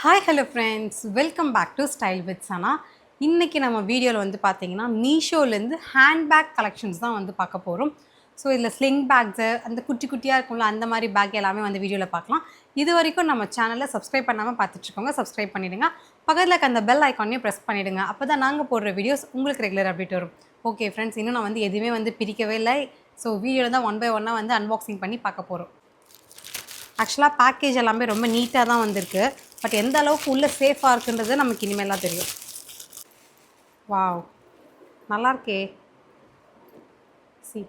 Hi hello friends, welcome back to style with Sana. இன்றைக்கி நம்ம வீடியோவில் வந்து பார்த்தீங்கன்னா மீஷோலேருந்து ஹேண்ட்பேக் கலெக்ஷன்ஸ் தான் வந்து பார்க்க போகிறோம். ஸோ இதில் ஸ்லிங் பேக்ஸு, அந்த குட்டி குட்டியாக இருக்கும்ல அந்த மாதிரி பேக் எல்லாமே வந்து வீடியோவில் பார்க்கலாம். இது வரைக்கும் நம்ம சேனலில் சப்ஸ்கிரைப் பண்ணாமல் பார்த்துட்ருக்கோங்க, சப்ஸ்கிரைப் பண்ணிவிடுங்க. பக்கத்தில் இருக்க அந்த பெல் ஐக்கானையும் ப்ரெஸ் பண்ணிவிடுங்க. அப்போ தான் நாங்கள் போடுற வீடியோஸ் உங்களுக்கு ரெகுலர் அப்டேட் வரும். ஓகே ஃப்ரெண்ட்ஸ், இன்னும் நான் வந்து எதுவுமே வந்து பிரிக்கவே இல்லை. ஸோ வீடியோவில் தான் ஒன் பை ஒன்னாக வந்து அன்பாக்சிங் பண்ணி பார்க்க போகிறோம். ஆக்சுவலாக பேக்கேஜ் எல்லாமே ரொம்ப நீட்டாக தான் வந்திருக்கு. பட் எந்த அளவுக்கு உள்ளே சேஃபாக இருக்குன்றது நமக்கு இனிமேலாம் தெரியும். வாவ், நல்லாயிருக்கே. சி,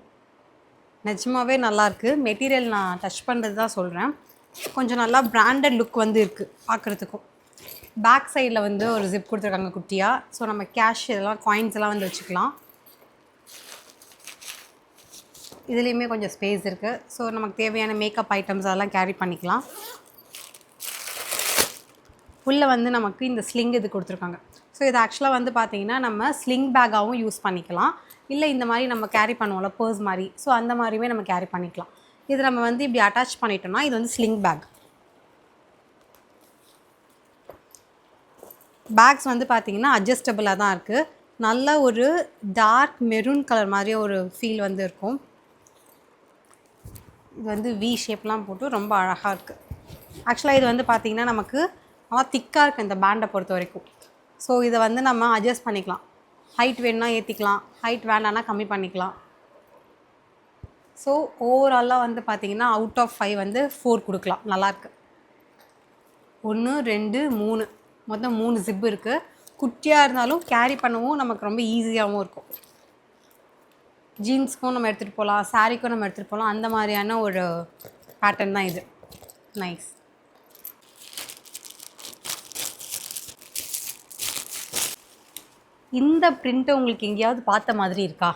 நிஜமாகவே நல்லாயிருக்கு. மெட்டீரியல் நான் டச் பண்ணுறது தான் சொல்கிறேன். கொஞ்சம் நல்லா பிராண்டட் லுக் வந்து இருக்குது பார்க்குறதுக்கும். பேக் சைடில் வந்து ஒரு ஜிப் கொடுத்துருக்காங்க குட்டியாக. ஸோ நம்ம கேஷ் இதெல்லாம் காயின்ஸ் எல்லாம் வந்து வச்சுக்கலாம். இதுலேயுமே கொஞ்சம் ஸ்பேஸ் இருக்குது. ஸோ நமக்கு தேவையான மேக்கப் ஐட்டம்ஸ் அதெல்லாம் கேரி பண்ணிக்கலாம். உள்ளே வந்து நமக்கு இந்த ஸ்லிங் இது கொடுத்துருக்காங்க. ஸோ இது ஆக்சுவலாக வந்து பார்த்திங்கன்னா நம்ம ஸ்லிங் பேக்காகவும் யூஸ் பண்ணிக்கலாம். இல்லை இந்த மாதிரி நம்ம கேரி பண்ணுவோம்ல பர்ஸ் மாதிரி, ஸோ அந்த மாதிரியுமே நம்ம கேரி பண்ணிக்கலாம். இது நம்ம வந்து இப்படி அட்டாச் பண்ணிட்டோம்னா இது வந்து ஸ்லிங் பேக். பேக்ஸ் வந்து பார்த்திங்கன்னா அட்ஜஸ்டபிளாக தான் இருக்குது. நல்ல ஒரு டார்க் மெரூன் கலர் மாதிரியே ஒரு ஃபீல் வந்து இருக்கும். இது வந்து வி ஷேப்லாம் போட்டு ரொம்ப அழகாக இருக்குது. ஆக்சுவலாக இது வந்து பார்த்திங்கன்னா நமக்கு நல்லா திக்காக இருக்குது இந்த பேண்டை பொறுத்த வரைக்கும். ஸோ இதை வந்து நம்ம அட்ஜஸ்ட் பண்ணிக்கலாம். ஹைட் வேணும்னா ஏற்றிக்கலாம், ஹைட் வேண்டான்னா கம்மி பண்ணிக்கலாம். ஸோ ஓவராலாக வந்து பார்த்திங்கன்னா அவுட் ஆஃப் 5 வந்து 4 கொடுக்கலாம். நல்லாயிருக்கு. 1 2 3 மொத்தம் 3 ஜிப்பு இருக்குது. குட்டியாக இருந்தாலும் கேரி பண்ணவும் நமக்கு ரொம்ப ஈஸியாகவும் இருக்கும். ஜீன்ஸ்க்கும் நம்ம எடுத்துகிட்டு போகலாம், சாரீக்கும் நம்ம எடுத்துகிட்டு போகலாம். அந்த மாதிரியான ஒரு பேட்டர்ன் தான் இது. நைஸ். இந்த பிரிண்ட்டை உங்களுக்கு எங்கேயாவது பார்த்த மாதிரி இருக்கா?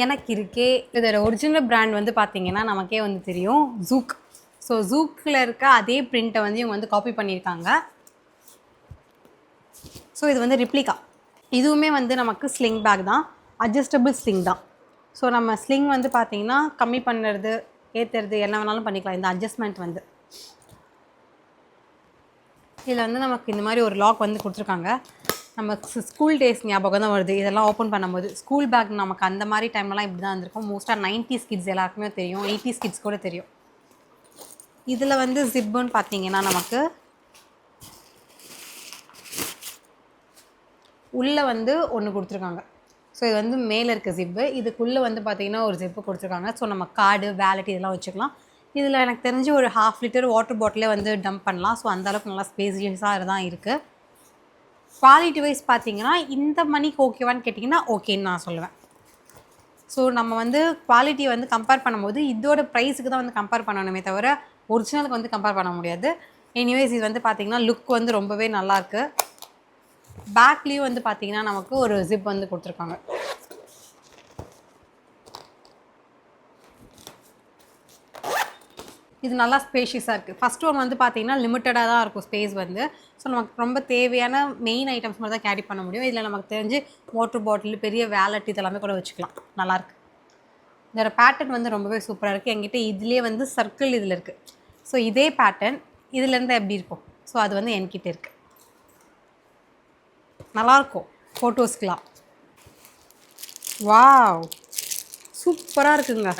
எனக்கு இருக்கே. இதோட ஒரிஜினல் பிராண்ட் வந்து பார்த்திங்கன்னா நமக்கே வந்து தெரியும், ஜூக். ஸோ ஜூக்கில் இருக்க அதே பிரிண்ட்டை வந்து இவங்க வந்து காப்பி பண்ணியிருக்காங்க. ஸோ இது வந்து ரிப்ளிகா. இதுவுமே வந்து நமக்கு ஸ்லிங் பேக் தான், அட்ஜஸ்டபிள் ஸ்லிங் தான். ஸோ நம்ம ஸ்லிங் வந்து பார்த்திங்கன்னா கம்மி பண்ணுறது, ஏற்றுறது என்ன வேணாலும் பண்ணிக்கலாம். இந்த அட்ஜஸ்ட்மெண்ட் வந்து இதில் வந்து நமக்கு இந்த மாதிரி ஒரு லாக் வந்து கொடுத்துருக்காங்க. நம்ம ஸ்கூல் டேஸ் ஞாபகம் தான் வருது இதெல்லாம் ஓப்பன் பண்ணும்போது. ஸ்கூல் பேக் நமக்கு அந்த மாதிரி டைம்லலாம் இப்படி தான் இருந்திருக்கும். மோஸ்ட்டாக 90s கிட்ஸ் எல்லாருக்குமே தெரியும், 80s கிட்ஸ் கூட தெரியும். இதில் வந்து ஜிப்புன்னு பார்த்தீங்கன்னா நமக்கு உள்ளே வந்து ஒன்று கொடுத்துருக்காங்க. ஸோ இது வந்து மேலே இருக்க ஜிப்பு, இதுக்குள்ளே வந்து பார்த்திங்கன்னா ஒரு ஜிப்பு கொடுத்துருக்காங்க. ஸோ நம்ம கார்டு, வேலட் இதெல்லாம் வச்சுக்கலாம். இதில் எனக்கு தெரிஞ்சு ஒரு 1/2 லிட்டர் வாட்டர் பாட்டிலே வந்து டம்ப் பண்ணலாம். ஸோ அந்தளவுக்கு நல்லா ஸ்பேசியஸாக தான் இருக்குது. குவாலிட்டி வைஸ் பார்த்திங்கன்னா இந்த மணிக்கு ஓகேவான்னு கேட்டிங்கன்னா ஓகேன்னு நான் சொல்லுவேன். ஸோ நம்ம வந்து குவாலிட்டி வந்து கம்பேர் பண்ணும்போது இதோட ப்ரைஸுக்கு தான் வந்து கம்பேர் பண்ணணுமே தவிர ஒரிஜினலுக்கு வந்து கம்பேர் பண்ண முடியாது. எனிவேஸ் இது வந்து பார்த்திங்கன்னா லுக் வந்து ரொம்பவே நல்லாயிருக்கு. பேக்லேயும் வந்து பார்த்திங்கன்னா நமக்கு ஒரு ஜிப் வந்து கொடுத்துருக்காங்க. இது நல்லா ஸ்பேஷியஸாக இருக்குது. ஃபஸ்ட் ஒன் வந்து பார்த்திங்கன்னா லிமிட்டடாக தான் இருக்கும் ஸ்பேஸ் வந்து. ஸோ நமக்கு ரொம்ப தேவையான மெயின் ஐட்டம்ஸ் மட்டும் தான் கேரி பண்ண முடியும். இதில் நமக்கு தெரிஞ்சு வாட்டர் பாட்டில், பெரிய வேலட் இதெல்லாமே கூட வச்சுக்கலாம். நல்லாயிருக்கு. இதோட பேட்டர்ன் வந்து ரொம்பவே சூப்பராக இருக்குது. என்கிட்ட இதுலேயே வந்து சர்க்கிள் இதில் இருக்குது. ஸோ இதே பேட்டர்ன் இதுலேருந்து எப்படி இருக்கும், ஸோ அது வந்து என்கிட்ட இருக்குது. நல்லாயிருக்கும் ஃபோட்டோஸ்க்கெலாம். வாவ், சூப்பராக இருக்குங்க.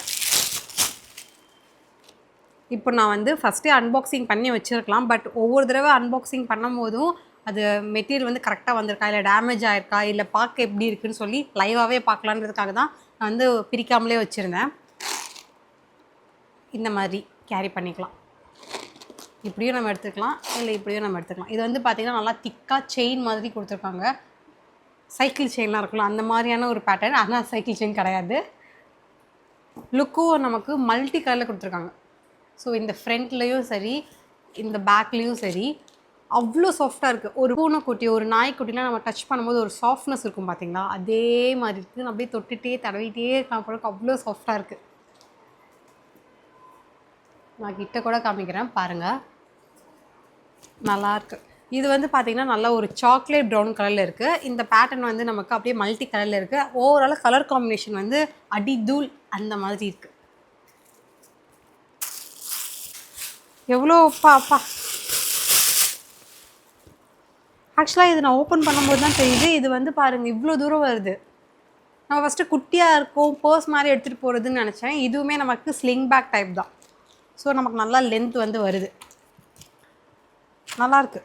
இப்போ நான் வந்து ஃபஸ்ட்டே அன்பாக்சிங் பண்ணி வச்சுருக்கலாம். பட் ஒவ்வொரு தடவை அன்பாக்சிங் பண்ணும் போதும் அது மெட்டீரியல் வந்து கரெக்டாக வந்திருக்கா, இல்லை டேமேஜ் ஆகிருக்கா, இல்லை பார்க்க எப்படி இருக்குதுன்னு சொல்லி லைவாகவே பார்க்கலான்றதுக்காக தான் நான் வந்து பிரிக்காமலே வச்சுருந்தேன். இந்த மாதிரி கேரி பண்ணிக்கலாம். இப்படியும் நம்ம எடுத்துக்கலாம், இல்லை இப்படியும் நம்ம எடுத்துக்கலாம். இது வந்து பார்த்திங்கன்னா நல்லா திக்காக செயின் மாதிரி கொடுத்துருக்காங்க. சைக்கிள் செயின்லாம் இருக்குல்ல அந்த மாதிரியான ஒரு பேட்டர்ன். ஆனால் சைக்கிள் செயின் கிடையாது. லுக்கும் நமக்கு மல்டி கலரில் கொடுத்துருக்காங்க. ஸோ இந்த ஃப்ரண்ட்லேயும் சரி, இந்த பேக்லேயும் சரி அவ்வளோ சாஃப்டாக இருக்குது. ஒரு பூனைக்குட்டி, ஒரு நாய்க்குட்டிலாம் நம்ம டச் பண்ணும்போது ஒரு சாஃப்ட்னஸ் இருக்கும் பார்த்திங்களா, அதே மாதிரி இருக்குது. அப்படியே தொட்டுகிட்டே தடவிட்டே இருக்கான் போல, அவ்வளோ சாஃப்டாக இருக்குது. நான் கிட்ட கூட காமிக்கிறேன் பாருங்கள், நல்லாயிருக்கு. இது வந்து பார்த்திங்கன்னா நல்லா ஒரு சாக்லேட் ப்ரௌன் கலரில் இருக்குது. இந்த பேட்டர்ன் வந்து நமக்கு அப்படியே மல்டி கலரில் இருக்குது. ஓவராலாக கலர் காம்பினேஷன் வந்து அடி தூள் அந்த மாதிரி இருக்குது. எவ்வளோ அப்பா ஆக்சுவலாக இது நான் ஓப்பன் பண்ணும்போது தான் தெரியுது, இது வந்து பாருங்கள் இவ்வளோ தூரம் வருது. நம்ம ஃபஸ்ட்டு குட்டியாக இருக்கும், பர்ஸ் மாதிரி எடுத்துகிட்டு போகிறதுன்னு நினச்சேன். இதுவுமே நமக்கு ஸ்லிங் பேக் டைப் தான். ஸோ நமக்கு நல்லா லென்த் வந்து வருது, நல்லாயிருக்கு.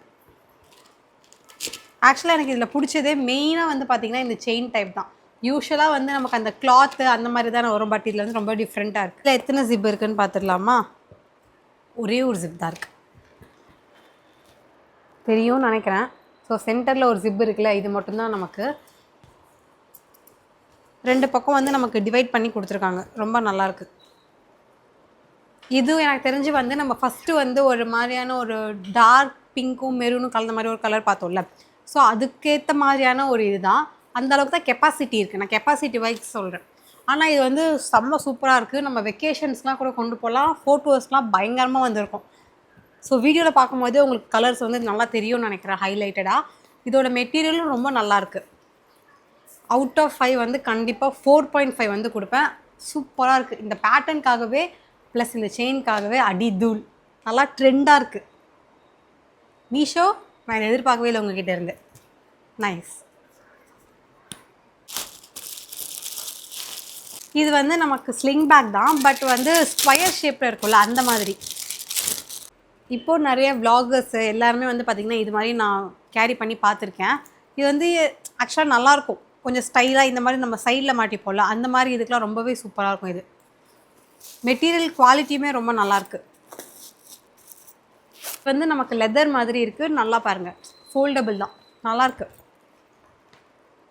ஆக்சுவலாக எனக்கு இதில் பிடிச்சதே மெயினாக வந்து பார்த்திங்கன்னா இந்த செயின் டைப் தான். யூஸ்வலாக வந்து நமக்கு அந்த கிளாத்து அந்த மாதிரி தானே வரும், பட் இதில் வந்து ரொம்ப டிஃப்ரெண்ட்டாக இருக்குது. இதில் எத்தனை ஜிப் இருக்குதுன்னு பார்த்துடலாமா? ஒரே ஒரு ஜிப் தான் இருக்குது, தெரியும்னு நினைக்கிறேன். ஸோ சென்டரில் ஒரு ஜிப் இருக்குல்ல, இது மட்டும்தான் நமக்கு. 2 பக்கம் வந்து நமக்கு டிவைட் பண்ணி கொடுத்துருக்காங்க, ரொம்ப நல்லாயிருக்கு. இது எனக்கு தெரிஞ்சு வந்து நம்ம ஃபஸ்ட்டு வந்து ஒரு மாதிரியான ஒரு டார்க் பிங்க்கும் மெரூனும் கலந்த மாதிரி ஒரு கலர் பார்த்தோம்ல, ஸோ அதுக்கேற்ற மாதிரியான ஒரு இதுதான். அந்தளவுக்கு தான் கெப்பாசிட்டி இருக்குது, நான் கெப்பாசிட்டி வைஸ் சொல்கிறேன். ஆனால் இது வந்து செம்ம சூப்பராக இருக்குது. நம்ம வெக்கேஷன்ஸ்லாம் கூட கொண்டு போகலாம், ஃபோட்டோஸ்லாம் பயங்கரமாக வந்திருக்கும். ஸோ வீடியோவில் பார்க்கும்போது உங்களுக்கு கலர்ஸ் வந்து நல்லா தெரியும்னு நினைக்கிறேன், ஹைலைட்டடாக. இதோட மெட்டீரியலும் ரொம்ப நல்லாயிருக்கு. அவுட் ஆஃப் 5 வந்து கண்டிப்பாக 4.5 வந்து கொடுப்பேன். சூப்பராக இருக்குது. இந்த பேட்டர்னுக்காகவே ப்ளஸ் இந்த செயின்காகவே அடி தூள், நல்லா ட்ரெண்டாக இருக்குது. மீஷோ நான் எதிர்பார்க்கவே இல்லை உங்ககிட்ட இருந்து. நைஸ். இது வந்து நமக்கு ஸ்லிங் பேக் தான், பட் வந்து ஸ்கொயர் ஷேப்பில் இருக்கும்ல அந்த மாதிரி. இப்போது நிறைய விளாகர்ஸு எல்லாருமே வந்து பார்த்திங்கன்னா இது மாதிரி நான் கேரி பண்ணி பார்த்துருக்கேன். இது வந்து ஆக்சுவலாக நல்லாயிருக்கும், கொஞ்சம் ஸ்டைலாக இந்த மாதிரி நம்ம சைடில் மாட்டிப்போம்ல அந்த மாதிரி இதுக்கெலாம் ரொம்பவே சூப்பராக இருக்கும். இது மெட்டீரியல் குவாலிட்டியுமே ரொம்ப நல்லாயிருக்கு. வந்து நமக்கு லெதர் மாதிரி இருக்குது, நல்லா பாருங்கள், ஃபோல்டபுள் தான், நல்லாயிருக்கு.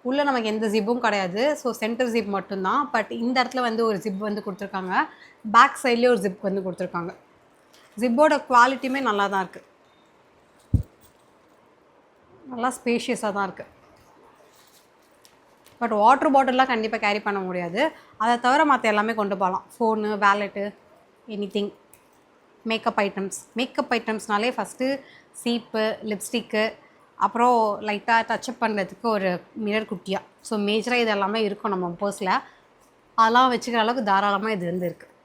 உள்ளே நமக்கு எந்த ஜிப்பும் கிடையாது, ஸோ சென்டர் ஜிப் மட்டும்தான். பட் இந்த இடத்துல வந்து ஒரு ஜிப் வந்து கொடுத்துருக்காங்க, பேக் சைட்லேயே ஒரு ஜிப் வந்து கொடுத்துருக்காங்க. ஜிப்போட குவாலிட்டியுமே நல்லா தான் இருக்குது, நல்லா ஸ்பேஷியஸாக தான் இருக்குது. பட் வாட்டர் பாட்டில்லாம் கண்டிப்பாக கேரி பண்ண முடியாது. அதை தவிர மற்ற எல்லாமே கொண்டு போகலாம், ஃபோனு, வேலெட்டு, எனிதிங். மேக்கப் ஐட்டம்ஸ்னாலே ஃபஸ்ட்டு சீப்பு, லிப்ஸ்டிக்கு, அப்புறம் லைட்டாக டச்சப் பண்ணுறதுக்கு ஒரு மிரர் குட்டியாக. ஸோ மேஜராக இது எல்லாமே இருக்கும் நம்ம பர்ஸில், அதெல்லாம் வச்சுக்கிற அளவுக்கு தாராளமாக இது வந்து இருக்குது.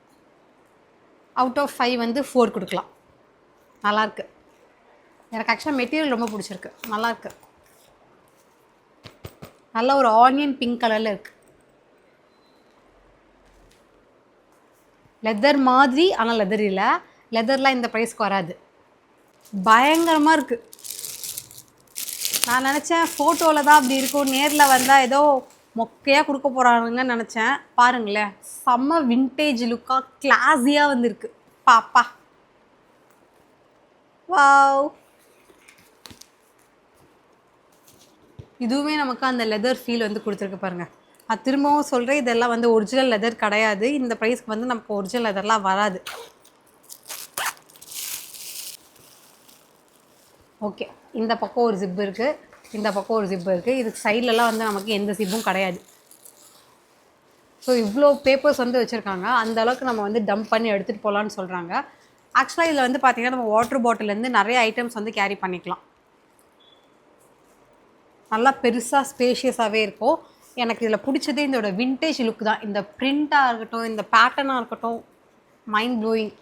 அவுட் ஆஃப் 5 வந்து 4 கொடுக்கலாம், நல்லாயிருக்கு. எனக்கு ஆக்சுவலாக மெட்டீரியல் ரொம்ப பிடிச்சிருக்கு, நல்லாயிருக்கு. நல்ல ஒரு ஆனியன் பிங்க் கலரில் இருக்குது, லெதர் மாதிரி. ஆனால் லெதர் இல்லை, லெதர்லாம் இந்த ப்ரைஸ்க்கு வராது, பயங்கரமாக இருக்குது. நான் நினச்சேன் ஃபோட்டோவில் தான் அப்படி இருக்கும், நேரில் வந்தால் ஏதோ மொக்கையாக கொடுக்க போகிறாங்கன்னு நினச்சேன். பாருங்களேன், செம்ம வின்டேஜ் லுக்காக கிளாஸியாக வந்துருக்கு பாப்பா. வாவ், இதுவுமே நமக்கு அந்த லெதர் ஃபீல் வந்து கொடுத்துருக்கு பாருங்கள். நான் திரும்பவும் சொல்கிறேன், இதெல்லாம் வந்து ஒரிஜினல் லெதர் கிடையாது, இந்த ப்ரைஸ்க்கு வந்து நமக்கு ஒரிஜினல் லெதர்லாம் வராது. ஓகே, இந்த பக்கம் ஒரு ஜிப் இருக்குது, இந்த பக்கம் ஒரு ஜிப் இருக்குது. இதுக்கு சைட்லலாம் வந்து நமக்கு எந்த ஜிப்பும் கிடையாது. ஸோ இவ்வளோ பேப்பர்ஸ் வந்து வச்சுருக்காங்க, அந்த அளவுக்கு நம்ம வந்து டம்ப் பண்ணி எடுத்துகிட்டு போகலான்னு சொல்கிறாங்க. ஆக்சுவலாக இதில் வந்து பார்த்திங்கன்னா நம்ம வாட்டர் பாட்டிலேருந்து நிறைய ஐட்டம்ஸ் வந்து கேரி பண்ணிக்கலாம், நல்லா பெருசாக ஸ்பேஷியஸாகவே இருக்கும். எனக்கு இதில் பிடிச்சதே இதோட வின்டேஜ் லுக் தான். இந்த பிரிண்ட்டாக இருக்கட்டும், இந்த பேட்டர்னாக இருக்கட்டும், மைண்ட் ப்ளோயிங்.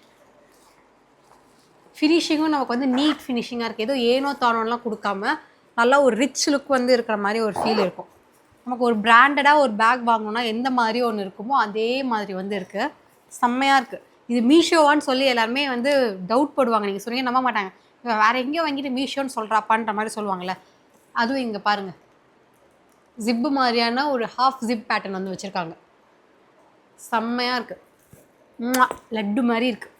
ஃபினிஷிங்கும் நமக்கு வந்து நீட் ஃபினிஷிங்காக இருக்குது, ஏதோ ஏனோ தானோலாம் கொடுக்காம நல்லா ஒரு ரிச் லுக் வந்து இருக்கிற மாதிரி ஒரு ஃபீல் இருக்கும். நமக்கு ஒரு பிராண்டடாக ஒரு பேக் வாங்கணுன்னா எந்த மாதிரி ஒன்று இருக்குமோ அதே மாதிரி வந்து இருக்குது, செம்மையாக இருக்குது. இது மீஷோவான்னு சொல்லி எல்லாருமே வந்து டவுட் போடுவாங்க, நீங்கள் சொன்னீங்க நம்ப மாட்டாங்க. வேறு எங்கேயோ வாங்கிட்டு மீஷோன்னு சொல்கிறாப்பான்ற மாதிரி சொல்லுவாங்கள்ல, அதுவும் இங்கே பாருங்கள், ஜிப்பு மாதிரியான ஒரு ஹாஃப் ஜிப் பேட்டர்ன் வந்து வச்சுருக்காங்க, செம்மையாக இருக்குது, லட்டு மாதிரி இருக்குது.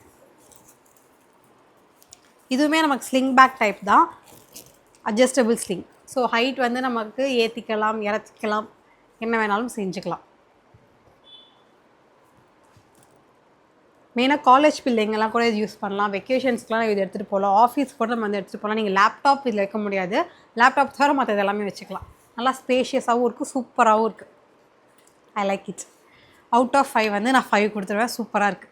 இதுவுமே நமக்கு ஸ்லிங் பேக் டைப் தான், அட்ஜஸ்டபிள் ஸ்லிங். ஸோ ஹைட் வந்து நமக்கு ஏற்றிக்கலாம், இறச்சிக்கலாம், என்ன வேணாலும் செஞ்சுக்கலாம். மெயினாக காலேஜ் பிள்ளைங்கள்லாம் கூட இது யூஸ் பண்ணலாம், வெக்கேஷன்ஸ்க்குலாம் இது எடுத்துகிட்டு போகலாம், ஆஃபீஸ் கூட நம்ம வந்து எடுத்துகிட்டு போகலாம். நீங்கள் லேப்டாப் இதில் வைக்க முடியாது, லேப்டாப் தவிர மற்ற இது எல்லாமே வச்சுக்கலாம். நல்லா ஸ்பேஷியஸாகவும் இருக்குது, சூப்பராகவும் இருக்குது. I like it. Out of 5 வந்து நான் 5 கொடுத்துருவேன், சூப்பராக இருக்குது.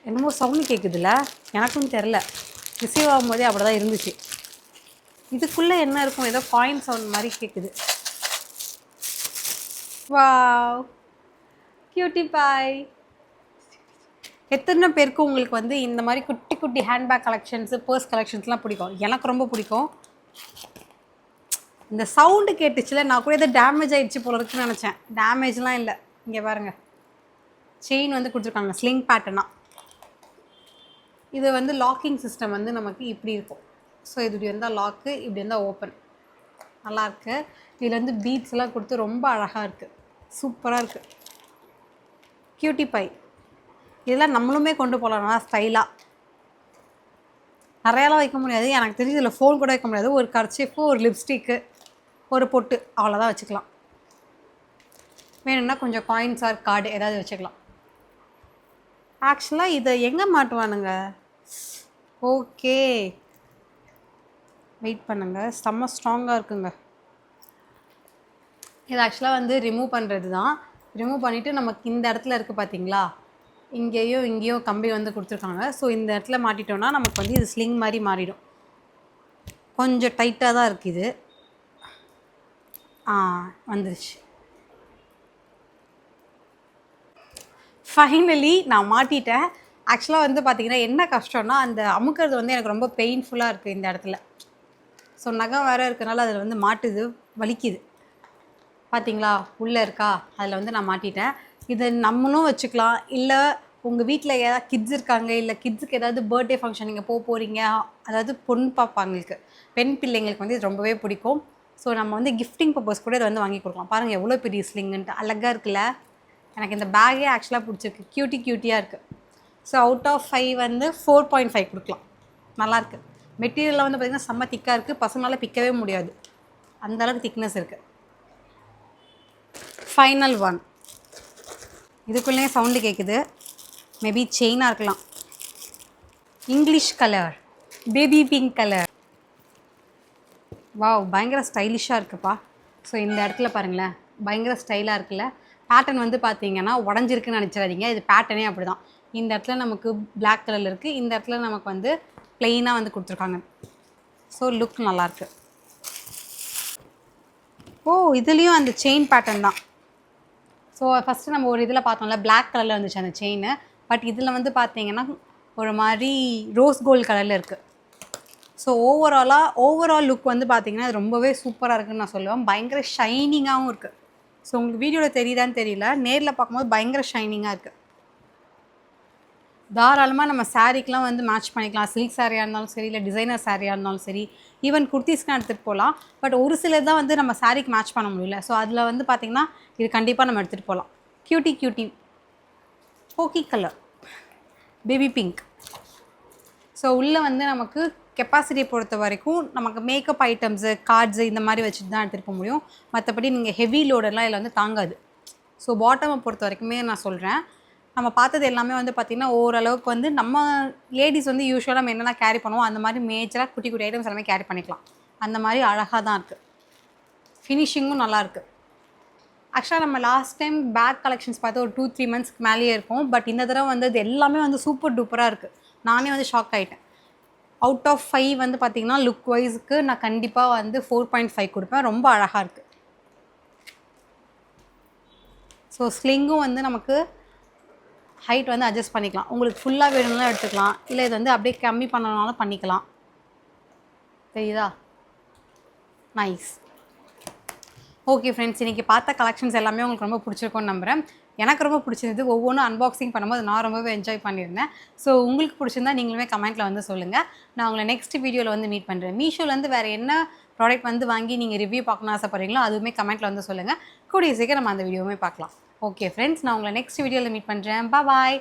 என்னமோ சவுண்டு கேட்குதுல்ல, எனக்கும் தெரில, ரிசீவ் ஆகும்போதே அப்படி தான் இருந்துச்சு. இதுக்குள்ளே என்ன இருக்கும், ஏதோ காயின் சவுண்ட் மாதிரி கேட்குது. வாவ், கியூட்டி பாய். எத்தனை பேருக்கு உங்களுக்கு வந்து இந்த மாதிரி குட்டி குட்டி ஹேண்ட்பேக் கலெக்ஷன்ஸு பர்ஸ் கலெக்ஷன்ஸ்லாம் பிடிக்கும்? எனக்கு ரொம்ப பிடிக்கும். இந்த சவுண்டு கேட்டுச்சுல, நான் கூட எதோ டேமேஜ் ஆகிடுச்சு போல இருக்குன்னு நினச்சேன். டேமேஜ்லாம் இல்லை. இங்கே பாருங்கள், செயின் வந்து கொடுத்துருக்காங்க ஸ்லிங் பேட்டர்னாக. இது வந்து லாக்கிங் சிஸ்டம் வந்து நமக்கு இப்படி இருக்கும். ஸோ இது இப்படி இருந்தால் லாக்கு, இப்படி இருந்தால் ஓப்பன். நல்லாயிருக்கு. இதில் வந்து பீட்ஸ்லாம் கொடுத்து ரொம்ப அழகாக இருக்குது, சூப்பராக இருக்குது. கியூட்டி பை இதெல்லாம் நம்மளுமே கொண்டு போகலாம் நல்லா ஸ்டைலாக. நிறையாலாம் வைக்க முடியாது, எனக்கு தெரிஞ்சு இதில் ஃபோன் கூட வைக்க முடியாது. ஒரு கர்ச்சீஃபு, ஒரு லிப்ஸ்டிக்கு, ஒரு பொட்டு, அவ்வளோதான் வச்சுக்கலாம். வேணும்னா கொஞ்சம் காயின்ஸ் ஆர் கார்டு ஏதாவது வச்சுக்கலாம். ஆக்சுவலாக இதை எங்கே மாட்டுவானுங்க? ஓகே, வெயிட் பண்ணுங்கள், செம்ம ஸ்ட்ராங்காக இருக்குங்க. இது ஆக்சுவலாக வந்து ரிமூவ் பண்ணுறது தான். ரிமூவ் பண்ணிவிட்டு நமக்கு இந்த இடத்துல இருக்குது பார்த்தீங்களா, இங்கேயும் கம்பி வந்து கொடுத்துருக்காங்க. ஸோ இந்த இடத்துல மாட்டிட்டோன்னா நமக்கு வந்து இது ஸ்லிங் மாதிரி மாறிடும். கொஞ்சம் டைட்டாக தான் இருக்குது இது. வந்துருச்சு. ஃபைனலி நான் மாட்டிட்டேன். ஆக்சுவலாக வந்து பார்த்திங்கன்னா என்ன கஷ்டம்னா, அந்த அமுக்கிறது வந்து எனக்கு ரொம்ப பெயின்ஃபுல்லாக இருக்குது இந்த இடத்துல. ஸோ நகம் வேறு இருக்கிறனால அதில் வந்து மாட்டுது, வலிக்குது. பார்த்தீங்களா உள்ளே இருக்கா, அதில் வந்து நான் மாட்டிட்டேன். இதை நம்மளும் வச்சுக்கலாம், இல்லை உங்கள் வீட்டில் ஏதாவது கிட்ஸ் இருக்காங்க, இல்லை கிட்ஸுக்கு ஏதாவது பர்த்டே ஃபங்க்ஷன் நீங்கள் போகிறீங்க, அதாவது பொண்ணு பாப்பாங்களுக்கு, பெண் பிள்ளைங்களுக்கு வந்து இது ரொம்பவே பிடிக்கும். ஸோ நம்ம வந்து கிஃப்டிங் பர்பஸ் கூட இதை வந்து வாங்கி கொடுக்கலாம். பாருங்கள் எவ்வளோ பெரிய ஸ்லிங்குன்ட்டு, அழகாக இருக்குல்ல. எனக்கு இந்த பேக்கே ஆக்சுவலாக பிடிச்சிருக்கு, க்யூட்டியாக இருக்குது. ஸோ அவுட் ஆஃப் 5 வந்து 4.5 கொடுக்கலாம். நல்லாயிருக்கு. மெட்டீரியலில் வந்து பார்த்திங்கன்னா செம்ம திக்காக இருக்குது, பசங்களால் பிக்கவே முடியாது, அந்தளவுக்கு திக்னஸ் இருக்குது. Final one. இதுக்குள்ளேயே சவுண்டு கேட்குது, மேபி செயினாக இருக்கலாம். English colour, baby pink colour. Wow, பயங்கர ஸ்டைலிஷாக இருக்குப்பா. ஸோ இந்த இடத்துல பாருங்களேன், பயங்கர ஸ்டைலாக இருக்குல்ல. பேட்டர்ன் வந்து பார்த்தீங்கன்னா உடஞ்சிருக்குன்னு நினச்சிடாதீங்க, இது பேட்டர்னே அப்படி தான். இந்த இடத்துல நமக்கு பிளாக் கலரில் இருக்குது, இந்த இடத்துல நமக்கு வந்து ப்ளெயினாக வந்து கொடுத்துருக்காங்க. ஸோ லுக் நல்லாயிருக்கு. இதுலேயும் அந்த செயின் பேட்டர்ன் தான். ஸோ ஃபஸ்ட்டு நம்ம ஒரு இதில் பார்த்தோம்ல, பிளாக் கலரில் வந்துச்சு அந்த செயின். பட் இதில் வந்து பார்த்தீங்கன்னா ஒரு மாதிரி ரோஸ் கோல்டு கலரில் இருக்குது. ஸோ ஓவரால் லுக் வந்து பார்த்திங்கன்னா அது ரொம்பவே சூப்பராக இருக்குதுன்னு நான் சொல்லுவேன். பயங்கர ஷைனிங்காகவும் இருக்குது. ஸோ உங்களுக்கு வீடியோவில் தெரியுதான்னு தெரியல, நேரில் பார்க்கும்போது பயங்கர ஷைனிங்காக இருக்குது. தாராளமாக நம்ம சாரீக்கெலாம் வந்து மேட்ச் பண்ணிக்கலாம். சில்க் சாரியாக இருந்தாலும் சரி, இல்லை டிசைனர் சாரியாக இருந்தாலும் சரி, ஈவன் குர்த்திஸ்லாம் எடுத்துகிட்டு போகலாம். பட் ஒரு சிலர் தான் வந்து நம்ம சாரீக்கு மேட்ச் பண்ண முடியல. ஸோ அதில் வந்து பார்த்திங்கன்னா இது கண்டிப்பாக நம்ம எடுத்துகிட்டு போகலாம். கியூட்டி போக்கி கலர், பேபி பிங்க். ஸோ உள்ளே வந்து நமக்கு கெப்பாசிட்டியை பொறுத்த வரைக்கும் நமக்கு மேக்கப் ஐட்டம்ஸு, கார்ட்ஸு இந்த மாதிரி வச்சுட்டு தான் எடுத்துகிட்டு போக முடியும். மற்றபடி நீங்கள் ஹெவி லோடெல்லாம் இதில் வந்து தாங்காது. ஸோ பாட்டமை பொறுத்த வரைக்குமே நான் சொல்கிறேன், நம்ம பார்த்தது எல்லாமே வந்து பார்த்திங்கன்னா ஓரளவுக்கு வந்து நம்ம லேடிஸ் வந்து யூஸ்வலாக நம்ம என்னென்ன கேரி பண்ணுவோம் அந்த மாதிரி மேஜராக குட்டி குட்டி ஐட்டம்ஸ் எல்லாமே கேரி பண்ணிக்கலாம். அந்த மாதிரி அழகாக தான் இருக்குது. ஃபினிஷிங்கும் நல்லாயிருக்கு. ஆக்சுவலாக நம்ம லாஸ்ட் டைம் பேக் கலெக்ஷன்ஸ் பார்த்து ஒரு 2-3 மந்த்ஸ்க்கு மேலேயே இருக்கும். பட் இந்த தடவை வந்து இது எல்லாமே வந்து சூப்பர் டூப்பராக இருக்குது. நானே வந்து ஷாக் ஆகிட்டேன். அவுட் ஆஃப் 5 வந்து பார்த்திங்கன்னா லுக் வைஸுக்கு நான் கண்டிப்பாக வந்து 4.5 கொடுப்பேன். ரொம்ப அழகாக இருக்குது. ஸோ ஸ்லிங்கும் வந்து நமக்கு ஹைட் வந்து அட்ஜஸ்ட் பண்ணிக்கலாம். உங்களுக்கு ஃபுல்லாக வேணும்னாலும் எடுத்துக்கலாம், இல்லை இது வந்து அப்படியே கம்மி பண்ணனாலும் பண்ணிக்கலாம். தெரியுதா? நைஸ். ஓகே ஃப்ரெண்ட்ஸ், இன்றைக்கி பார்த்த கலெக்ஷன்ஸ் எல்லாமே உங்களுக்கு ரொம்ப பிடிச்சிருக்கும்னு நம்புகிறேன். எனக்கு ரொம்ப பிடிச்சிருந்தது. ஒவ்வொன்றும் அன்பாக்சிங் பண்ணும்போது நான் ரொம்பவே என்ஜாய் பண்ணியிருந்தேன். ஸோ உங்களுக்கு பிடிச்சிருந்தா நீங்களுமே கமெண்ட்டில் வந்து சொல்லுங்கள். நான் உங்களை நெக்ஸ்ட் வீடியோவில் வந்து மீட் பண்ணுறேன். மீஷோலேருந்து வேறு என்ன ப்ராடக்ட் வந்து வாங்கி நீங்கள் ரிவ்யூ பார்க்கணும்னு ஆசைப்படுறீங்களோ அதுவுமே கமெண்ட்டில் வந்து சொல்லுங்கள். கூடிய சீக்கிரம் நம்ம அந்த வீடியோவுமே பார்க்கலாம். ஓகே ஃப்ரெண்ட்ஸ், நான் உங்களை நெக்ஸ்ட் வீடியோவில் மீட் பண்ணுறேன். பாய்.